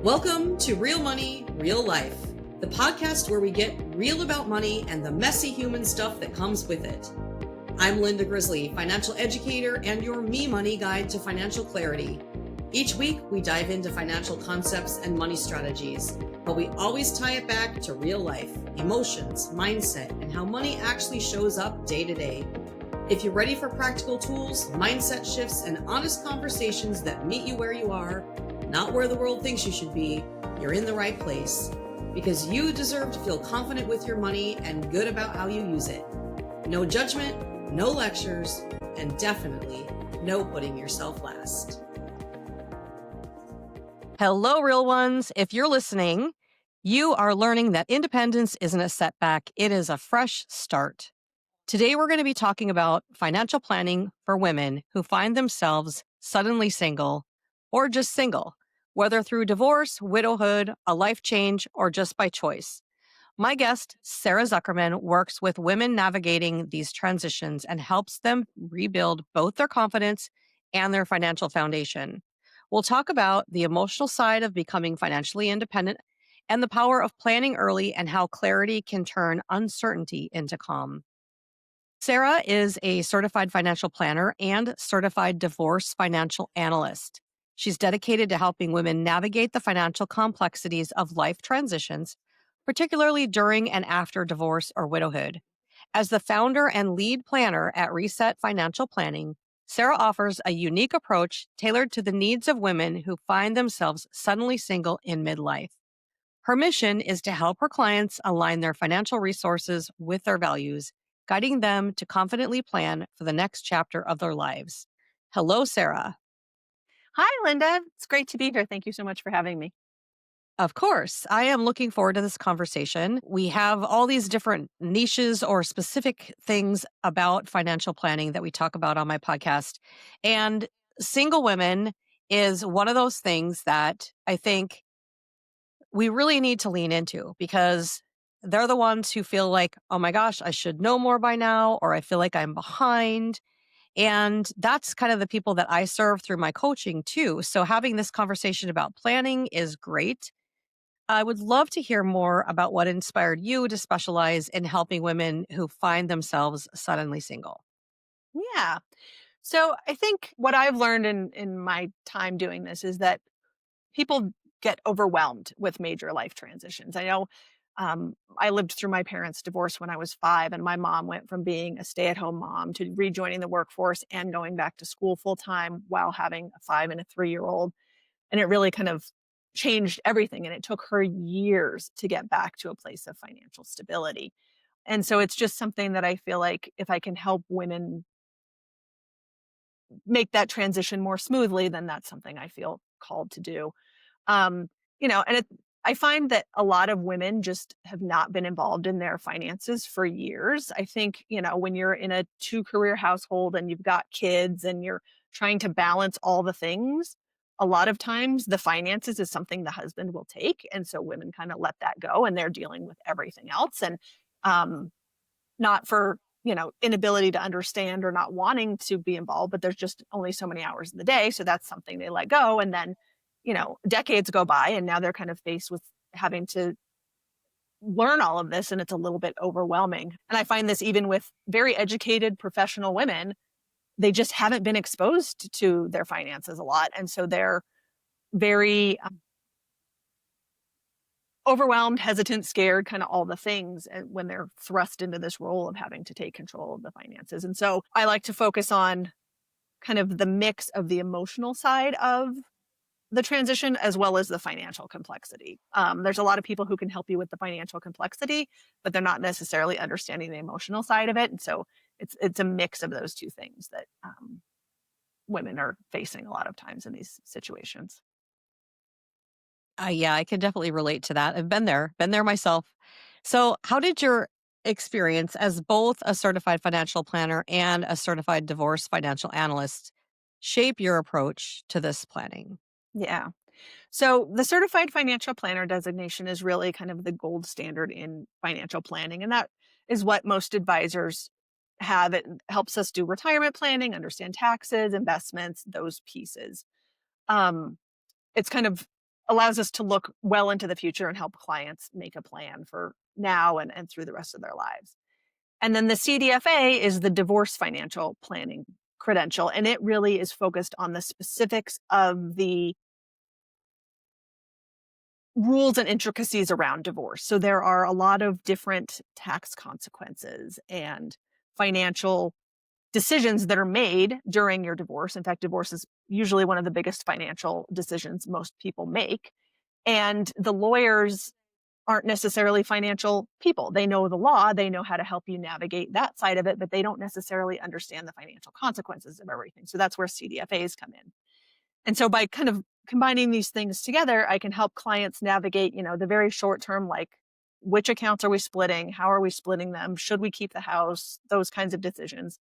Welcome to Real Money, Real Life, the podcast where we get real about money and the messy human stuff that comes with it. I'm Linda Grizely, financial educator and your Me Money guide to financial clarity. Each week, we dive into financial concepts and money strategies, but we always tie it back to real life, emotions, mindset, and how money actually shows up day to day. If you're ready for practical tools, mindset shifts, and honest conversations that meet you where you are, not where the world thinks you should be, you're in the right place. Because you deserve to feel confident with your money and good about how you use it. No judgment, no lectures, and definitely no putting yourself last. Hello, real ones. If you're listening, you are learning that independence isn't a setback. It is a fresh start. Today, we're going to be talking about financial planning for women who find themselves suddenly single or just single, whether through divorce, widowhood, a life change, or just by choice. My guest, Sara Zuckerman, works with women navigating these transitions and helps them rebuild both their confidence and their financial foundation. We'll talk about the emotional side of becoming financially independent and the power of planning early and how clarity can turn uncertainty into calm. Sara is a certified financial planner and certified divorce financial analyst. She's dedicated to helping women navigate the financial complexities of life transitions, particularly during and after divorce or widowhood. As the founder and lead planner at Reset Financial Planning, Sara offers a unique approach tailored to the needs of women who find themselves suddenly single in midlife. Her mission is to help her clients align their financial resources with their values, guiding them to confidently plan for the next chapter of their lives. Hello, Sara. Hi, Linda. It's great to be here. Thank you so much for having me. Of course, I am looking forward to this conversation. We have all these different niches or specific things about financial planning that we talk about on my podcast. And single women is one of those things that I think we really need to lean into because they're the ones who feel like, oh my gosh, I should know more by now, or I feel like I'm behind. And that's kind of the people that I serve through my coaching too. So having this conversation about planning is great. I would love to hear more about what inspired you to specialize in helping women who find themselves suddenly single. Yeah. So I think what I've learned in my time doing this is that people get overwhelmed with major life transitions. I know I lived through my parents' divorce when I was 5, and my mom went from being a stay-at-home mom to rejoining the workforce and going back to school full time while having a 5 and a 3-year-old. And it really kind of changed everything. And it took her years to get back to a place of financial stability. And so it's just something that I feel like if I can help women make that transition more smoothly, then that's something I feel called to do. Um, I find that a lot of women just have not been involved in their finances for years. I think, when you're in a 2-career household and you've got kids and you're trying to balance all the things, a lot of times the finances is something the husband will take. And so women kind of let that go and they're dealing with everything else. And um, not for, inability to understand or not wanting to be involved, but there's just only so many hours in the day. So that's something they let go. And then, decades go by and now they're kind of faced with having to learn all of this and it's a little bit overwhelming. And I find this even with very educated professional women, they just haven't been exposed to their finances a lot. And so they're very overwhelmed, hesitant, scared, kind of all the things when they're thrust into this role of having to take control of the finances. And so I like to focus on kind of the mix of the emotional side of the transition as well as the financial complexity. There's a lot of people who can help you with the financial complexity, but they're not necessarily understanding the emotional side of it. And so it's a mix of those two things that women are facing a lot of times in these situations. Yeah, I can definitely relate to that. I've been there myself. So, how did your experience as both a certified financial planner and a certified divorce financial analyst shape your approach to this planning? Yeah. So the certified financial planner designation is really kind of the gold standard in financial planning. And that is what most advisors have. It helps us do retirement planning, understand taxes, investments, those pieces. Um, it's kind of allows us to look well into the future and help clients make a plan for now and through the rest of their lives. And then the CDFA is the divorce financial planning credential, and it really is focused on the specifics of the rules and intricacies around divorce. So there are a lot of different tax consequences and financial decisions that are made during your divorce. In fact, divorce is usually one of the biggest financial decisions most people make. And the lawyers aren't necessarily financial people. They know the law, they know how to help you navigate that side of it, but they don't necessarily understand the financial consequences of everything. So that's where CDFAs come in. And so by kind of combining these things together, I can help clients navigate, the very short term, like which accounts are we splitting? How are we splitting them? Should we keep the house? Those kinds of decisions.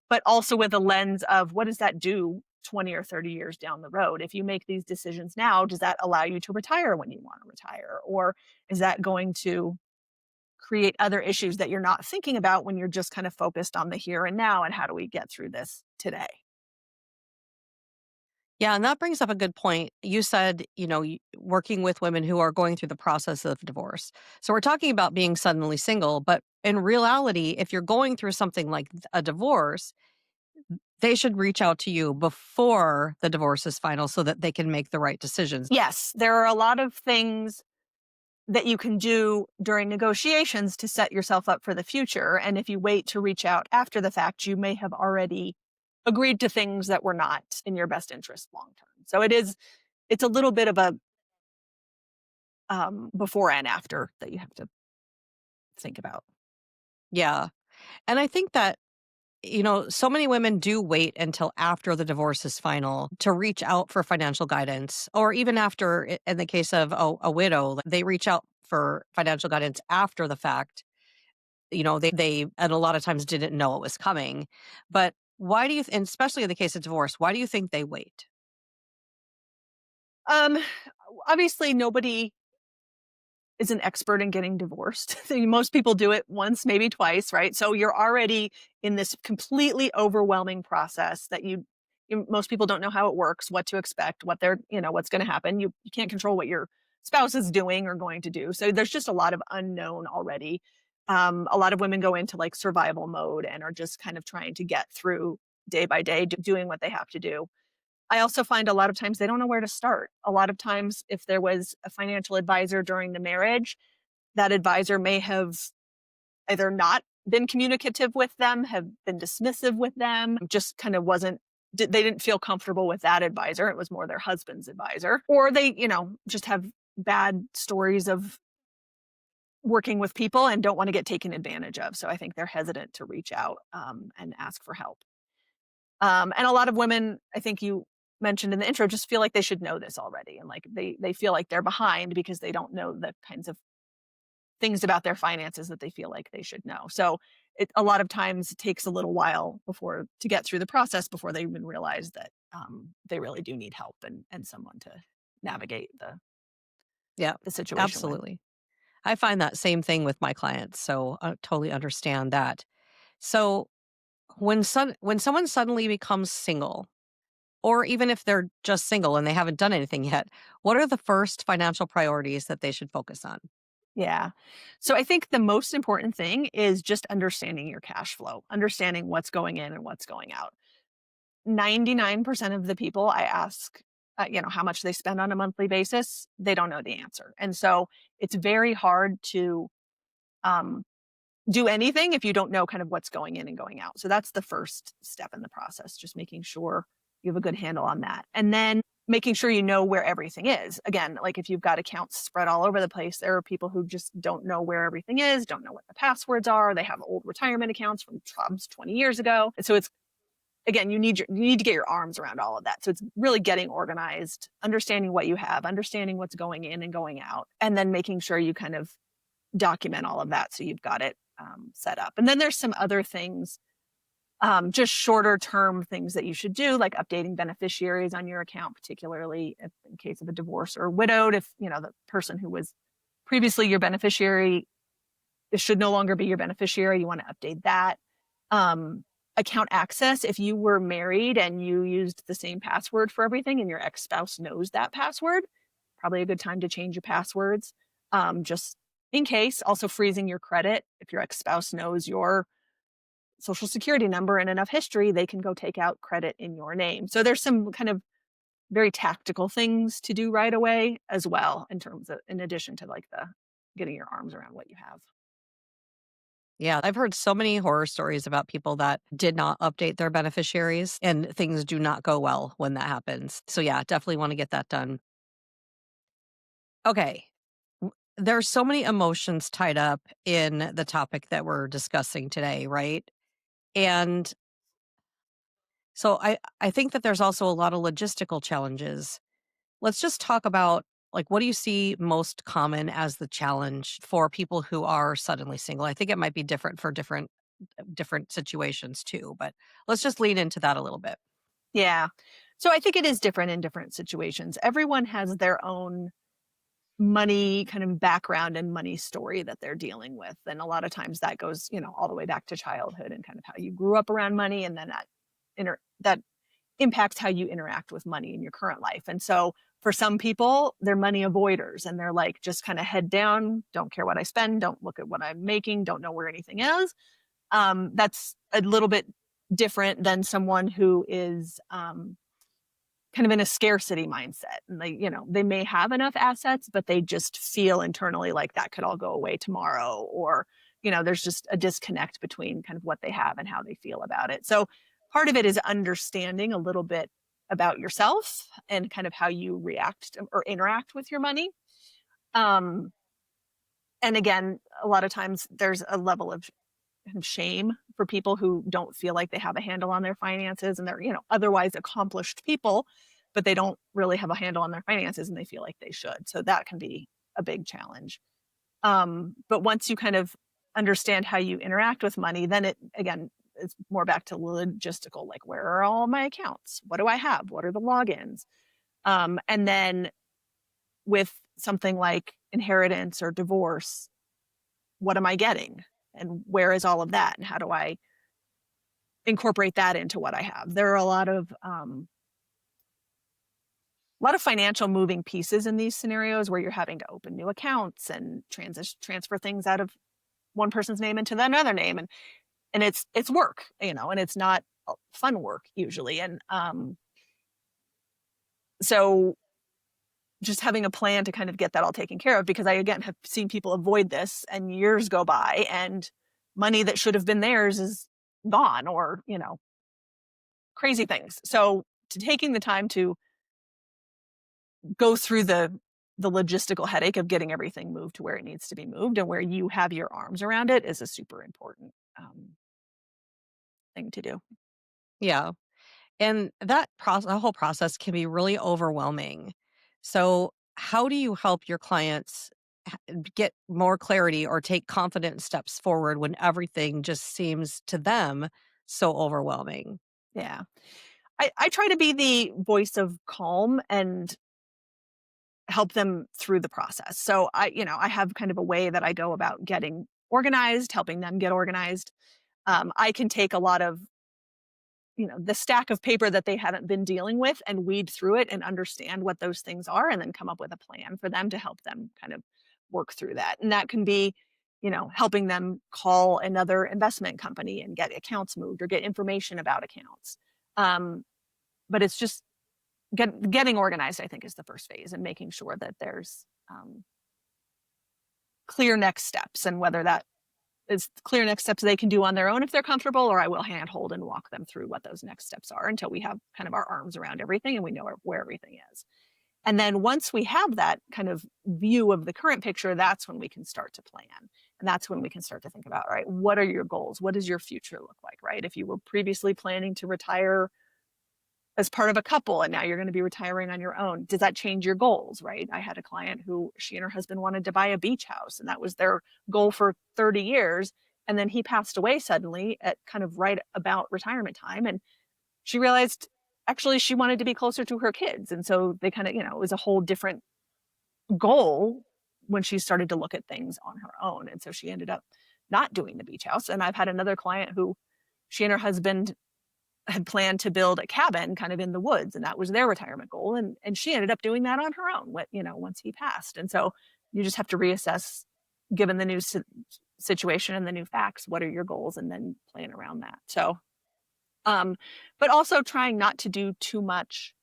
But also with a lens of what does that do 20 or 30 years down the road? If you make these decisions now, does that allow you to retire when you want to retire? Or is that going to create other issues that you're not thinking about when you're just kind of focused on the here and now and how do we get through this today? Yeah, and that brings up a good point. You said, working with women who are going through the process of divorce. So we're talking about being suddenly single, but in reality, if you're going through something like a divorce, they should reach out to you before the divorce is final so that they can make the right decisions. Yes, there are a lot of things that you can do during negotiations to set yourself up for the future. And if you wait to reach out after the fact, you may have already agreed to things that were not in your best interest long term. So it's a little bit of a before and after that you have to think about. Yeah. And I think that, so many women do wait until after the divorce is final to reach out for financial guidance, or even after, in the case of a widow, like, they reach out for financial guidance after the fact. They and a lot of times didn't know it was coming. But why do you, and especially in the case of divorce, why do you think they wait? Um, Obviously, nobody is an expert in getting divorced. Most people do it once, maybe twice, right? So you're already in this completely overwhelming process that most people don't know how it works, what to expect, what's going to happen. You can't control what your spouse is doing or going to do. So there's just a lot of unknown already. A lot of women go into like survival mode and are just kind of trying to get through day by day, doing what they have to do. I also find a lot of times they don't know where to start. A lot of times, if there was a financial advisor during the marriage, that advisor may have either not been communicative with them, have been dismissive with them, just kind of they didn't feel comfortable with that advisor. It was more their husband's advisor. Or they, just have bad stories of working with people and don't want to get taken advantage of. So I think they're hesitant to reach out and ask for help. And a lot of women, I think you mentioned in the intro, just feel like they should know this already. And like they feel like they're behind because they don't know the kinds of things about their finances that they feel like they should know. So a lot of times it takes a little while to get through the process before they even realize that they really do need help and someone to navigate Yeah, the situation with. absolutely. I find that same thing with my clients. So I totally understand that. So when someone suddenly becomes single, or even if they're just single and they haven't done anything yet, what are the first financial priorities that they should focus on? Yeah. So I think the most important thing is just understanding your cash flow, understanding what's going in and what's going out. 99% of the people I ask, how much they spend on a monthly basis, they don't know the answer. And so it's very hard to um, do anything if you don't know kind of what's going in and going out. So that's the first step in the process, just making sure you have a good handle on that. And then making sure you know where everything is. Again, like if you've got accounts spread all over the place, there are people who just don't know where everything is, don't know what the passwords are. They have old retirement accounts from jobs 20 years ago. And so it's, again, you need to get your arms around all of that. So it's really getting organized, understanding what you have, understanding what's going in and going out, and then making sure you kind of document all of that so you've got it set up. And then there's some other things, just shorter term things that you should do, like updating beneficiaries on your account, particularly in case of a divorce or widowed. If the person who was previously your beneficiary, it should no longer be your beneficiary, you want to update that. Account access, if you were married and you used the same password for everything and your ex-spouse knows that password, probably a good time to change your passwords, just in case. Also freezing your credit. If your ex-spouse knows your social security number and enough history, they can go take out credit in your name. So there's some kind of very tactical things to do right away as well, in addition to like the getting your arms around what you have. Yeah, I've heard so many horror stories about people that did not update their beneficiaries, and things do not go well when that happens. So yeah, definitely want to get that done. Okay. There's so many emotions tied up in the topic that we're discussing today, right? And so I think that there's also a lot of logistical challenges. Let's just talk about, like, what do you see most common as the challenge for people who are suddenly single? I think it might be different for different situations too, but let's just lean into that a little bit. Yeah. So I think it is different in different situations. Everyone has their own money kind of background and money story that they're dealing with. And a lot of times that goes, all the way back to childhood and kind of how you grew up around money. And then that impacts how you interact with money in your current life. And so for some people, they're money avoiders and they're like, just kind of head down, don't care what I spend, don't look at what I'm making, don't know where anything is. That's a little bit different than someone who is kind of in a scarcity mindset. And they may have enough assets, but they just feel internally like that could all go away tomorrow. Or, there's just a disconnect between kind of what they have and how they feel about it. So part of it is understanding a little bit about yourself and kind of how you react or interact with your money. And again, a lot of times there's a level of kind of shame for people who don't feel like they have a handle on their finances, and they're, otherwise accomplished people, but they don't really have a handle on their finances and they feel like they should. So that can be a big challenge. But once you kind of understand how you interact with money, then it's more back to logistical, like, where are all my accounts? What do I have? What are the logins? And then with something like inheritance or divorce, what am I getting? And where is all of that? And how do I incorporate that into what I have? There are a lot of financial moving pieces in these scenarios where you're having to open new accounts and transfer things out of one person's name into another name, and it's work, and it's not fun work usually. And so just having a plan to kind of get that all taken care of, because I, again, have seen people avoid this and years go by and money that should have been theirs is gone, or, crazy things. So taking the time to go through the logistical headache of getting everything moved to where it needs to be moved and where you have your arms around it is a super important thing to do. Yeah. And that whole process can be really overwhelming. So, how do you help your clients get more clarity or take confident steps forward when everything just seems to them so overwhelming? Yeah. I try to be the voice of calm and help them through the process. So I have kind of a way that I go about getting organized, helping them get organized. I can take a lot of, the stack of paper that they haven't been dealing with and weed through it and understand what those things are, and then come up with a plan for them to help them kind of work through that. And that can be, helping them call another investment company and get accounts moved or get information about accounts. But it's just getting organized, I think, is the first phase, and making sure that there's clear next steps, and whether that is clear next steps they can do on their own if they're comfortable, or I will handhold and walk them through what those next steps are until we have kind of our arms around everything and we know where everything is. And then once we have that kind of view of the current picture, that's when we can start to plan. And that's when we can start to think about, all right, what are your goals? What does your future look like, right? If you were previously planning to retire as part of a couple and now you're going to be retiring on your own, does that change your goals, right? I had a client who, she and her husband wanted to buy a beach house, and that was their goal for 30 years. And then he passed away suddenly at kind of right about retirement time. And she realized actually she wanted to be closer to her kids. And so they kind of, it was a whole different goal when she started to look at things on her own. And so she ended up not doing the beach house. And I've had another client who, she and her husband had planned to build a cabin kind of in the woods, and that was their retirement goal. And she ended up doing that on her own, once he passed. And so you just have to reassess, given the new situation and the new facts, what are your goals, and then plan around that. So, but also trying not to do too much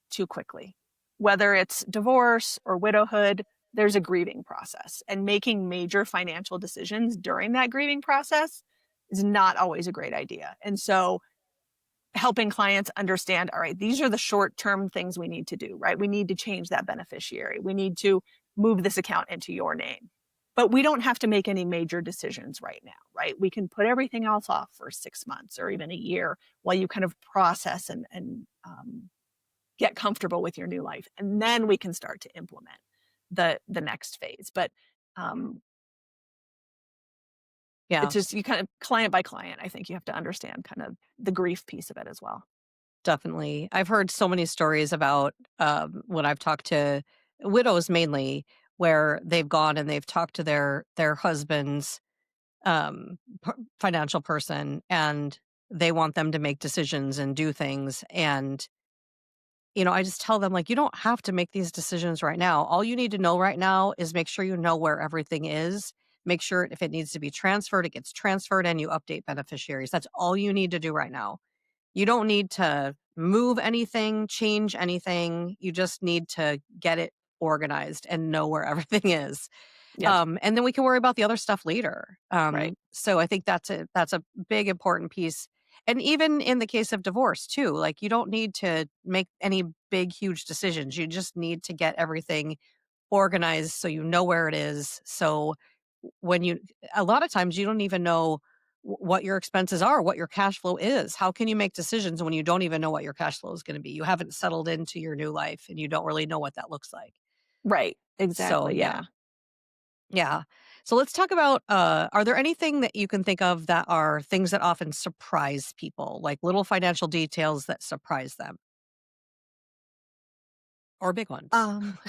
too quickly, whether it's divorce or widowhood. There's a grieving process, and making major financial decisions during that grieving process is not always a great idea. And so helping clients understand, all right, these are the short-term things we need to do, right? We need to change that beneficiary. We need to move this account into your name. But we don't have to make any major decisions right now, right? We can put everything else off for 6 months or even a year while you kind of process and get comfortable with your new life. And then we can start to implement the next phase. But Yeah, it's just, you kind of client by client, I think you have to understand kind of the grief piece of it as well. definitely. I've heard so many stories about when I've talked to widows mainly, where they've gone and they've talked to their husband's financial person, and they want them to make decisions and do things. And I just tell them, like, you don't have to make these decisions right now. All you need to know right now is make sure you know where everything is. Make sure if it needs to be transferred, it gets transferred, and you update beneficiaries. That's all you need to do right now. You don't need to move anything, change anything. You just need to get it organized and know where everything is. Yep. And then we can worry about the other stuff later. Right. So I think that's a big important piece. And even in the case of divorce too, like, you don't need to make any big, huge decisions. You just need to get everything organized so you know where it is. So when a lot of times you don't even know what your expenses are, what your cash flow is. How can you make decisions when you don't even know what your cash flow is going to be? You haven't settled into your new life and you don't really know what that looks like. Right. So Exactly. yeah. Yeah. Yeah. So let's talk about, are there anything that you can think of that are things that often surprise people, like little financial details that surprise them, or big ones? Um,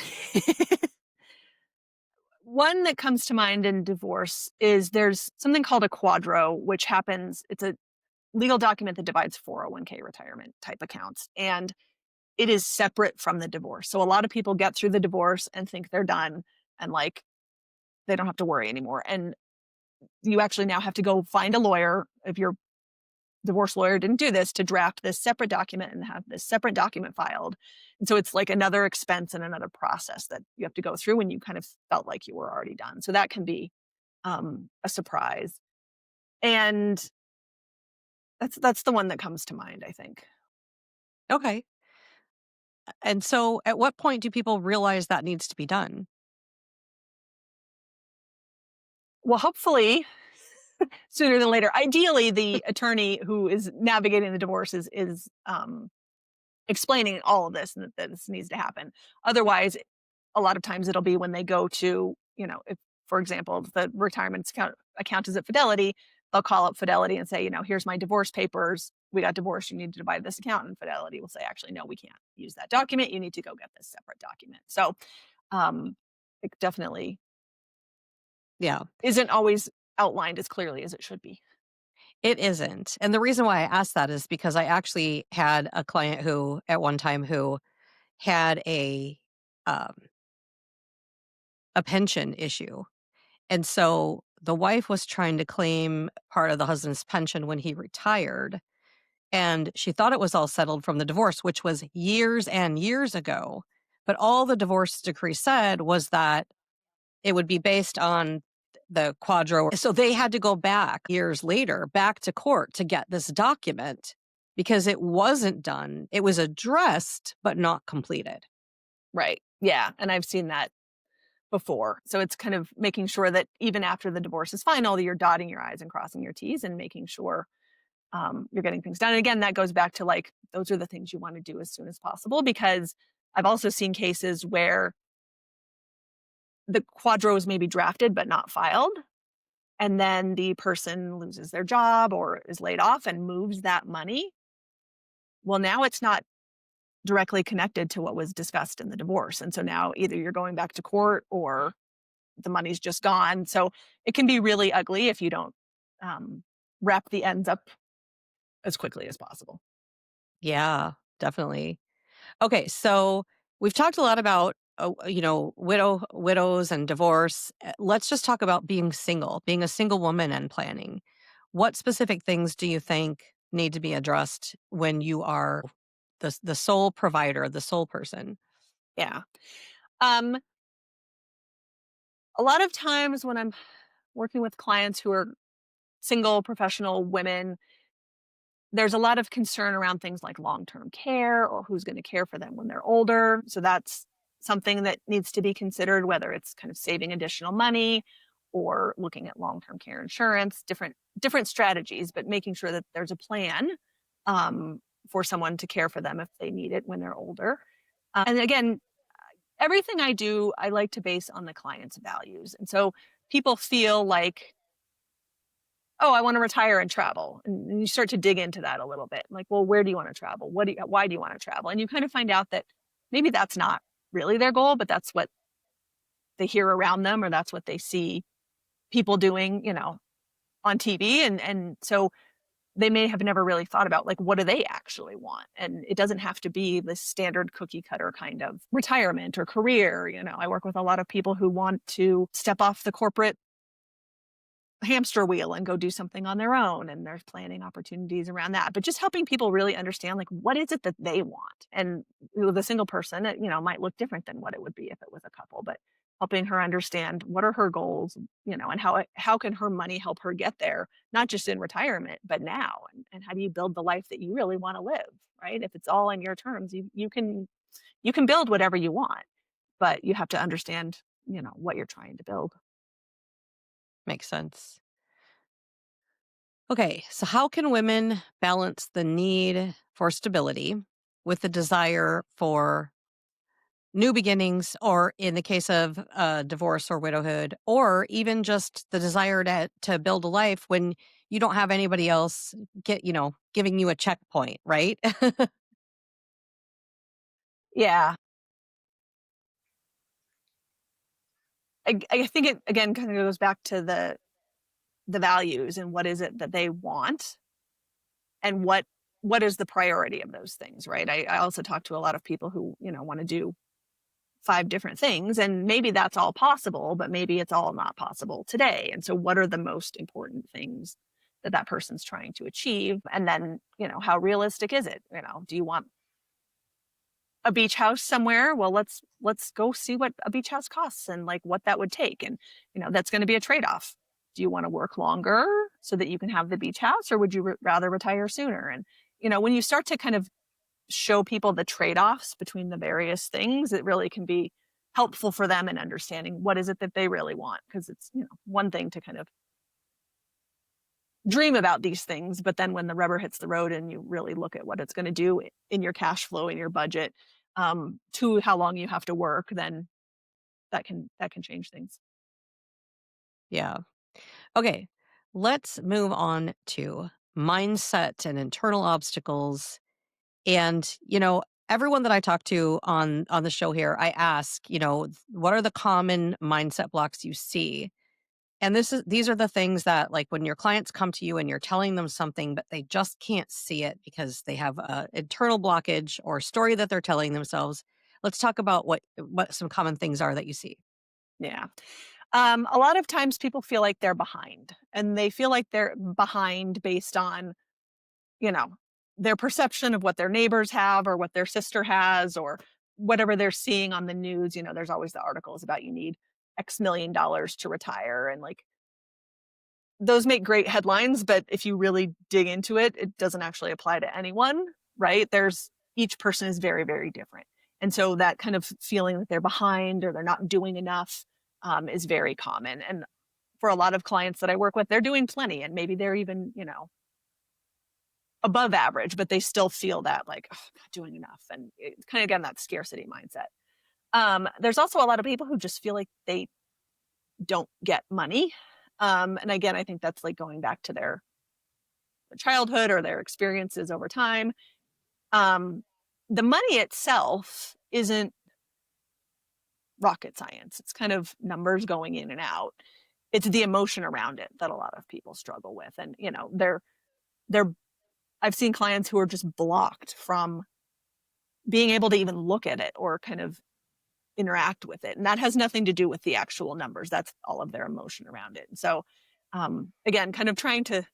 One that comes to mind in divorce is there's something called a quadro, which happens. It's a legal document that divides 401k retirement type accounts, and it is separate from the divorce. So a lot of people get through the divorce and think they're done, and like they don't have to worry anymore. And you actually now have to go find a lawyer if your divorce lawyer didn't do this, to draft this separate document and have this separate document filed. And so it's like another expense and another process that you have to go through when you kind of felt like you were already done. So that can be a surprise. And that's the one that comes to mind, I think. Okay. And so at what point do people realize that needs to be done? Well, hopefully sooner than later. Ideally, the attorney who is navigating the divorce is explaining all of this, and that this needs to happen. Otherwise, a lot of times it'll be when they go to, if, for example, the retirement account is at Fidelity, they'll call up Fidelity and say, here's my divorce papers. We got divorced. You need to divide this account. And Fidelity will say, actually, no, we can't use that document. You need to go get this separate document. So it definitely Yeah, isn't always outlined as clearly as it should be. it isn't. And the reason why I asked that is because I actually had a client who, at one time, who had um, a pension issue. And so the wife was trying to claim part of the husband's pension when he retired. And she thought it was all settled from the divorce, which was years and years ago. But all the divorce decree said was that it would be based on the quadro. So they had to go back years later, back to court to get this document because it wasn't done. It was addressed, but not completed. Right. Yeah. And I've seen that before. So it's kind of making sure that even after the divorce is final, that you're dotting your I's and crossing your T's and making sure you're getting things done. And again, that goes back to like, those are the things you want to do as soon as possible, because I've also seen cases where the quadro is maybe drafted but not filed. And then the person loses their job or is laid off and moves that money. Well, now it's not directly connected to what was discussed in the divorce. And so now either you're going back to court or the money's just gone. So it can be really ugly if you don't wrap the ends up as quickly as possible. Yeah, definitely. Okay, so we've talked a lot about widows and divorce. Let's just talk about being single, being a single woman and planning. What specific things do you think need to be addressed when you are the sole provider, the sole person? Yeah. Um, a lot of times when I'm working with clients who are single professional women, there's a lot of concern around things like long-term care or who's going to care for them when they're older. So that's something that needs to be considered, whether it's kind of saving additional money or looking at long-term care insurance, different strategies, but making sure that there's a plan um, for someone to care for them if they need it when they're older. And again, everything I do, I like to base on the client's values. And so people feel like, oh, I want to retire and travel. And you start to dig into that a little bit. Like, well, where do you want to travel? Why do you want to travel? And you kind of find out that maybe that's not really their goal, but that's what they hear around them, or that's what they see people doing, on TV. And so they may have never really thought about, like, what do they actually want? And it doesn't have to be the standard cookie cutter kind of retirement or career. I work with a lot of people who want to step off the corporate hamster wheel and go do something on their own, and there's planning opportunities around that, but just helping people really understand, like, what is it that they want. And with a single person, it might look different than what it would be if it was a couple, but helping her understand what are her goals, and how can her money help her get there, not just in retirement but now, and how do you build the life that you really want to live, right? If it's all on your terms, you can build whatever you want, but you have to understand what you're trying to build. Makes sense. Okay, so how can women balance the need for stability with the desire for new beginnings, or in the case of divorce or widowhood, or even just the desire to build a life when you don't have anybody else giving you a checkpoint, right? Yeah. I think it again kind of goes back to the values and what is it that they want, and what is the priority of those things, right? I also talk to a lot of people who want to do five different things, and maybe that's all possible, but maybe it's all not possible today. And so, what are the most important things that person's trying to achieve? And then how realistic is it? Do you want a beach house somewhere? Well, let's go see what a beach house costs and like what that would take. And that's going to be a trade-off. Do you want to work longer so that you can have the beach house, or would you rather retire sooner? And when you start to kind of show people the trade-offs between the various things, it really can be helpful for them in understanding what is it that they really want, because it's one thing to kind of dream about these things, but then when the rubber hits the road and you really look at what it's going to do in your cash flow, in your budget, to how long you have to work, then that can change things. Yeah. Okay, let's move on to mindset and internal obstacles. And, everyone that I talk to on the show here, I ask, what are the common mindset blocks you see? And these are the things that, like, when your clients come to you and you're telling them something, but they just can't see it because they have a internal blockage or story that they're telling themselves. Let's talk about what some common things are that you see. Yeah. A lot of times people feel like they're behind, and they feel like they're behind based on you know, their perception of what their neighbors have or what their sister has or whatever they're seeing on the news. There's always the articles about you need X million dollars to retire. And like those make great headlines, but if you really dig into it, it doesn't actually apply to anyone, right? Each person is very, very different. And so that kind of feeling that they're behind or they're not doing enough is very common. And for a lot of clients that I work with, they're doing plenty, and maybe they're even, above average, but they still feel that like, oh, I'm not doing enough. And it's kind of again that scarcity mindset. There's also a lot of people who just feel like they don't get money. And again, I think that's like going back to their childhood or their experiences over time. Um, the money itself isn't rocket science. It's kind of numbers going in and out. It's the emotion around it that a lot of people struggle with. And, they're I've seen clients who are just blocked from being able to even look at it or kind of interact with it. And that has nothing to do with the actual numbers. That's all of their emotion around it. So, again, kind of trying to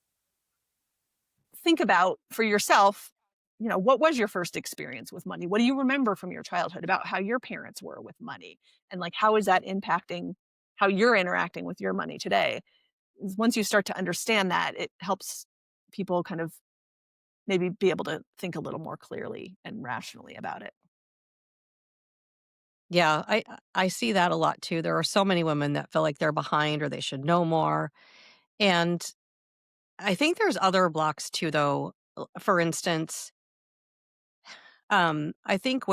think about for yourself, what was your first experience with money? What do you remember from your childhood about how your parents were with money? And like, how is that impacting how you're interacting with your money today? Once you start to understand that, it helps people kind of maybe be able to think a little more clearly and rationally about it. Yeah, I see that a lot too. There are so many women that feel like they're behind or they should know more. And I think there's other blocks too, though. For instance, I think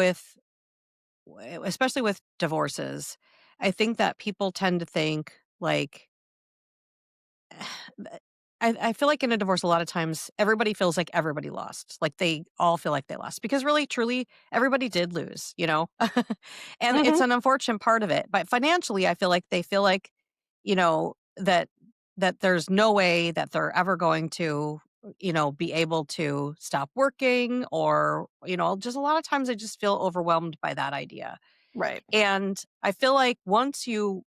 especially with divorces, I think that people tend to think like th- I feel like in a divorce, a lot of times everybody feels like everybody lost. Like they all feel like they lost because really, truly, everybody did lose, and it's Hmm. an unfortunate part of it. But financially, I feel like they feel like, that there's no way that they're ever going to, be able to stop working or, just a lot of times I just feel overwhelmed by that idea. Right. And I feel like once you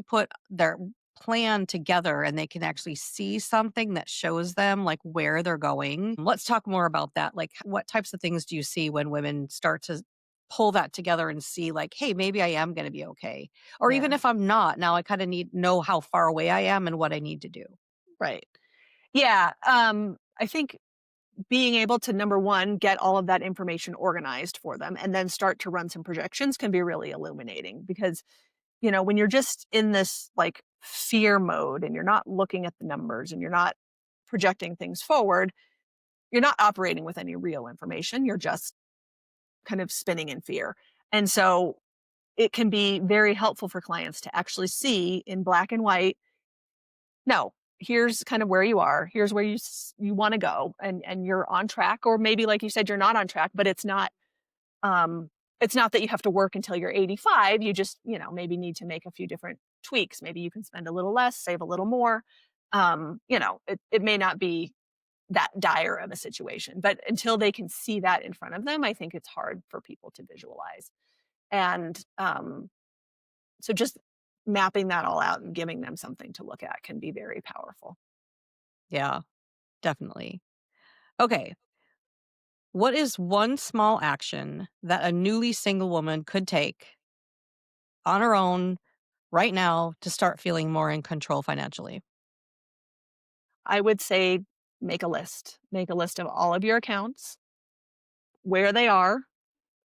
put their plan together and they can actually see something that shows them like where they're going. Let's talk more about that. Like what types of things do you see when women start to pull that together and see like, hey, maybe I am going to be okay. Or even Yeah. if I'm not, now I kind of need know how far away I am and what I need to do. Right. Yeah. I think being able to, number one, get all of that information organized for them and then start to run some projections can be really illuminating because, when you're just in this like fear mode and you're not looking at the numbers and you're not projecting things forward, you're not operating with any real information. You're just kind of spinning in fear. And so it can be very helpful for clients to actually see in black and white, no, here's kind of where you are. Here's where you want to go and you're on track, or maybe like you said you're not on track, but um it's not that you have to work until you're 85. You just, maybe need to make a few different tweaks. Maybe you can spend a little less, save a little more. It may not be that dire of a situation, but until they can see that in front of them, I think it's hard for people to visualize. And so just mapping that all out and giving them something to look at can be very powerful. Yeah, definitely. Okay. What is one small action that a newly single woman could take on her own right now to start feeling more in control financially? I would say make a list. Make a list of all of your accounts, where they are,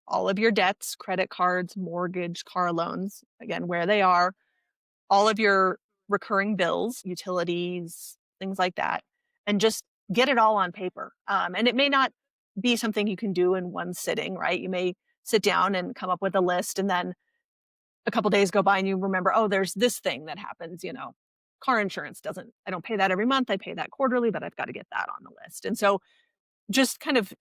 all of your debts, credit cards, mortgage, car loans, again, where they are, all of your recurring bills, utilities, things like that, and just get it all on paper. And it may not be something you can do in one sitting, right? You may sit down and come up with a list, and then a couple days go by and you remember, oh, there's this thing that happens, car insurance doesn't, I don't pay that every month. I pay that quarterly, but I've got to get that on the list. And so just kind of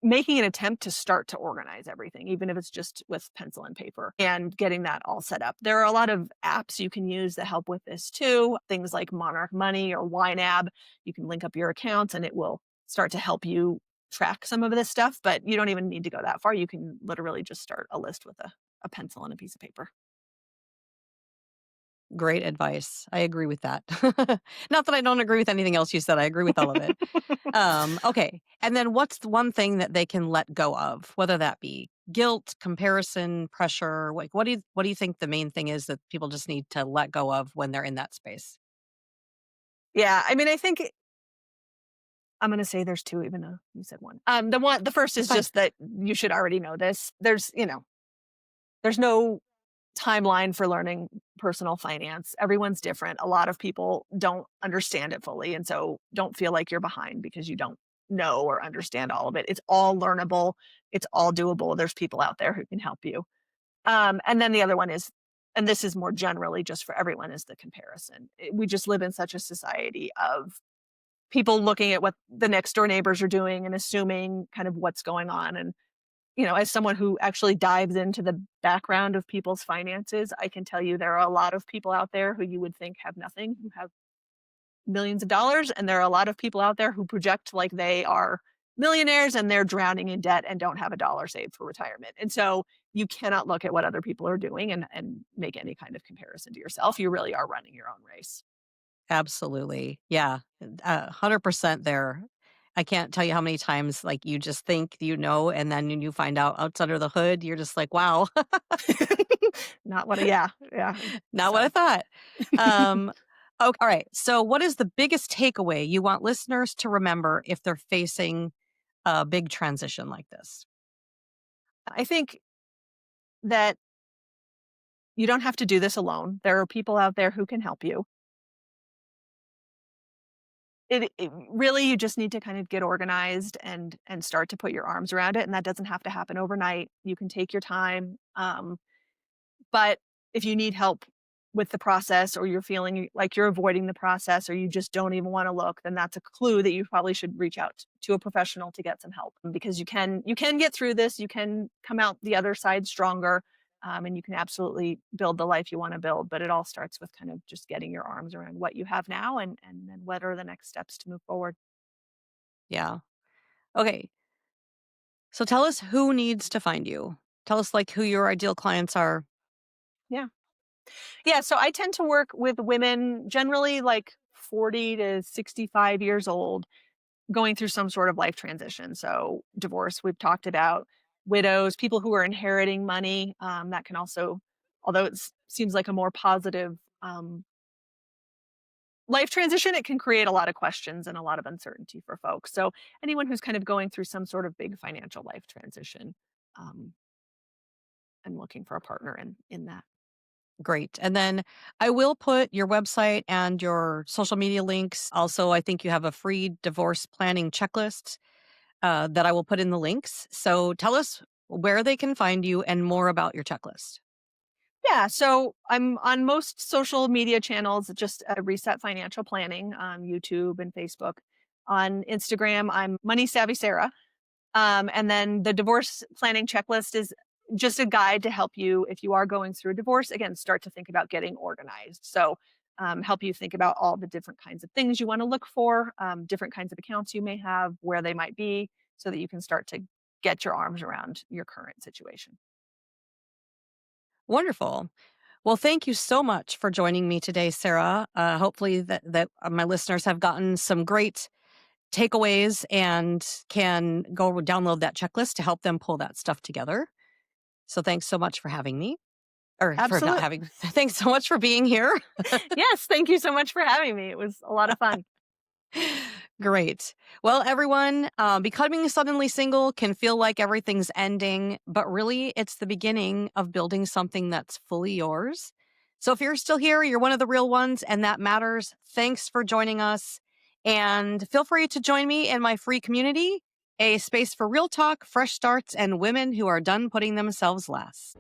making an attempt to start to organize everything, even if it's just with pencil and paper and getting that all set up. There are a lot of apps you can use that help with this too. Things like Monarch Money or YNAB. You can link up your accounts and it will start to help you track some of this stuff, but you don't even need to go that far. You can literally just start a list with a pencil and a piece of paper. Great advice. I agree with that. Not that I don't agree with anything else you said. I agree with all of it. Okay. And then what's the one thing that they can let go of, whether that be guilt, comparison, pressure? Like what do you think the main thing is that people just need to let go of when they're in that space? Yeah, I mean, I think I'm going to say there's two, even though you said one. The first It's is fine. just that you should already know this. There's no timeline for learning personal finance. Everyone's different. A lot of people don't understand it fully. And so don't feel like you're behind because you don't know or understand all of it. It's all learnable, it's all doable. There's people out there who can help you. And then the other one is, and this is more generally just for everyone, is the comparison. We just live in such a society of people looking at what the next door neighbors are doing and assuming kind of what's going on. And as someone who actually dives into the background of people's finances, I can tell you there are a lot of people out there who you would think have nothing, who have millions of dollars. And there are a lot of people out there who project like they are millionaires and they're drowning in debt and don't have a dollar saved for retirement. And so you cannot look at what other people are doing and make any kind of comparison to yourself. You really are running your own race. Absolutely. Yeah. 100% there. I can't tell you how many times like you just think and then when you find out outside of the hood, you're just like, wow, Not what, yeah, yeah. not what I So thought. Um, okay, all right. So, what is the biggest takeaway you want listeners to remember if they're facing a big transition like this? I think that you don't have to do this alone. There are people out there who can help you. It really, you just need to kind of get organized and start to put your arms around it, and that doesn't have to happen overnight. You can take your time, but if you need help with the process, or you're feeling like you're avoiding the process, or you just don't even wanna look, then that's a clue that you probably should reach out to a professional to get some help, because you can get through this, you can come out the other side stronger, and you can absolutely build the life you wanna build, but it all starts with kind of just getting your arms around what you have now and then what are the next steps to move forward. Yeah. Okay. So, tell us who needs to find you. Tell us like who your ideal clients are. Yeah. Yeah, so I tend to work with women generally like 40 to 65 years old going through some sort of life transition. So, divorce, we've talked about, widows, people who are inheriting money. That can also, although it seems like a more positive life transition, it can create a lot of questions and a lot of uncertainty for folks. So, anyone who's kind of going through some sort of big financial life transition, um, and looking for a partner in that. Great. And then I will put your website and your social media links. Also, I think you have a free divorce planning checklist that I will put in the links. So tell us where they can find you and more about your checklist. Yeah, so I'm on most social media channels, just Reset Financial Planning on YouTube and Facebook. On Instagram, I'm Money Savvy Sarah. And then the divorce planning checklist is just a guide to help you if you are going through a divorce. Again, start to think about getting organized. So, help you think about all the different kinds of things you want to look for, different kinds of accounts you may have, where they might be, so that you can start to get your arms around your current situation. Wonderful. Well, thank you so much for joining me today, Sarah. Hopefully that my listeners have gotten some great takeaways and can go download that checklist to help them pull that stuff together. So thanks so much for having me. Or for not Absolutely. having, thanks so much for being here. Yes, thank you so much for having me. It was a lot of fun. Great. Well, everyone, becoming suddenly single can feel like everything's ending, but really it's the beginning of building something that's fully yours. So if you're still here, you're one of the real ones, and that matters. Thanks for joining us. And feel free to join me in my free community, a space for real talk, fresh starts, and women who are done putting themselves last.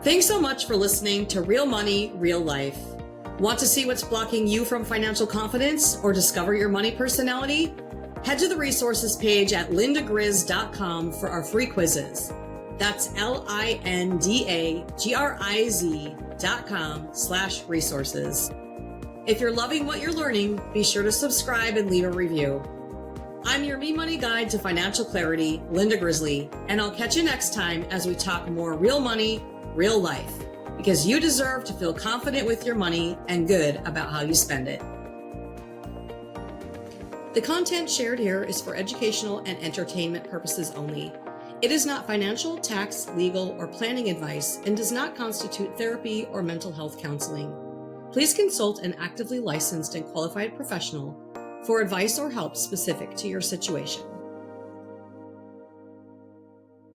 Thanks so much for listening to Real Money, Real Life. Want to see what's blocking you from financial confidence or discover your money personality? Head to the resources page at lindagriz.com for our free quizzes. That's LINDAGRIZ.com/resources. If you're loving what you're learning, be sure to subscribe and leave a review. I'm your Me Money Guide to Financial Clarity, Linda Grizely, and I'll catch you next time as we talk more real money, real life, because you deserve to feel confident with your money and good about how you spend it. The content shared here is for educational and entertainment purposes only. It is not financial, tax, legal, or planning advice and does not constitute therapy or mental health counseling. Please consult an actively licensed and qualified professional for advice or help specific to your situation.